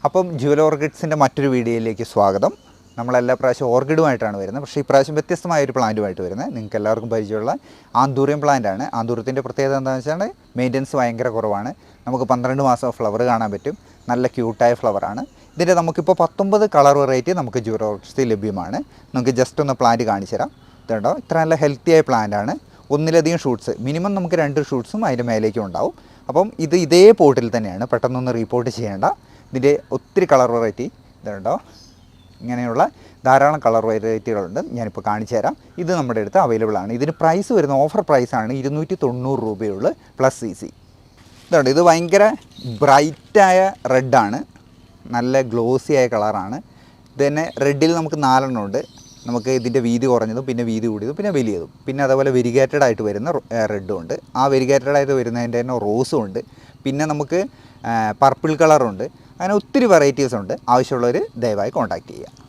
അപ്പം ജുവൽ ഓർക്കിഡ്സിൻ്റെ മറ്റൊരു വീഡിയോയിലേക്ക് സ്വാഗതം. നമ്മളെല്ലാ പ്രാവശ്യം ഓർക്കിഡുമായിട്ടാണ് വരുന്നത്, പക്ഷേ ഈ പ്രാവശ്യം വ്യത്യസ്തമായൊരു പ്ലാന്റുമായിട്ട് വരുന്നത്. നിങ്ങൾക്ക് എല്ലാവർക്കും പരിചയമുള്ള ആന്തൂറിയം പ്ലാന്റാണ്. ആന്തൂര്യത്തിൻ്റെ പ്രത്യേകത എന്താണെന്ന് വെച്ചാൽ മെയിൻ്റനൻസ് ഭയങ്കര കുറവാണ്. നമുക്ക് 12 മാസം ഫ്ലവർ കാണാൻ പറ്റും. നല്ല ക്യൂട്ടായ ഫ്ലവറാണ്. ഇതിൻ്റെ നമുക്കിപ്പോൾ 19 കളർ വെറൈറ്റി നമുക്ക് ജുവൽ ഓർക്കിഡ്സിൽ ലഭ്യമാണ്. നമുക്ക് ജസ്റ്റ് ഒന്ന് പ്ലാന്റ് കാണിച്ചു തരാം. ഇതുണ്ടോ, ഇത്ര നല്ല ഹെൽത്തിയായ പ്ലാന്റാണ്. ഒന്നിലധികം ഷൂട്ട്സ്, മിനിമം നമുക്ക് 2 ഷൂട്ട്സും അതിൻ്റെ മേലേക്കും ഉണ്ടാവും. അപ്പം ഇതേ പോട്ടിൽ തന്നെയാണ്, പെട്ടെന്നൊന്ന് റീപോർട്ട് ചെയ്യേണ്ട. ഇതിൻ്റെ ഒത്തിരി കളർ വെറൈറ്റി ഇതുണ്ടോ, ഇങ്ങനെയുള്ള ധാരാളം കളർ വെറൈറ്റികളുണ്ട്. ഞാനിപ്പോൾ കാണിച്ചു തരാം. ഇത് നമ്മുടെ അടുത്ത് അവൈലബിൾ ആണ്. ഇതിന് പ്രൈസ് വരുന്ന ഓഫർ പ്രൈസാണ് 290 രൂപയുള്ളൂ പ്ലസ് CC. ഇതുണ്ട്, ഇത് ഭയങ്കര ബ്രൈറ്റായ റെഡാണ്, നല്ല ഗ്ലോസി ആയ കളറാണ്. ഇത് തന്നെ റെഡിൽ നമുക്ക് 4 ഉണ്ട്. നമുക്ക് ഇതിൻ്റെ വീതി കുറഞ്ഞതും പിന്നെ വീതി കൂടിയതും പിന്നെ വലിയതും, പിന്നെ അതേപോലെ വെരിഗേറ്റഡ് ആയിട്ട് വരുന്ന റെഡും ഉണ്ട്. ആ വെരിഗേറ്റഡ് ആയിട്ട് വരുന്നതിൻ്റെ തന്നെ റോസും ഉണ്ട്. പിന്നെ നമുക്ക് പർപ്പിൾ കളറുണ്ട്. അങ്ങനെ ഒത്തിരി വെറൈറ്റീസ് ഉണ്ട്. ആവശ്യമുള്ളവർ ദയവായി കോൺടാക്റ്റ് ചെയ്യുക.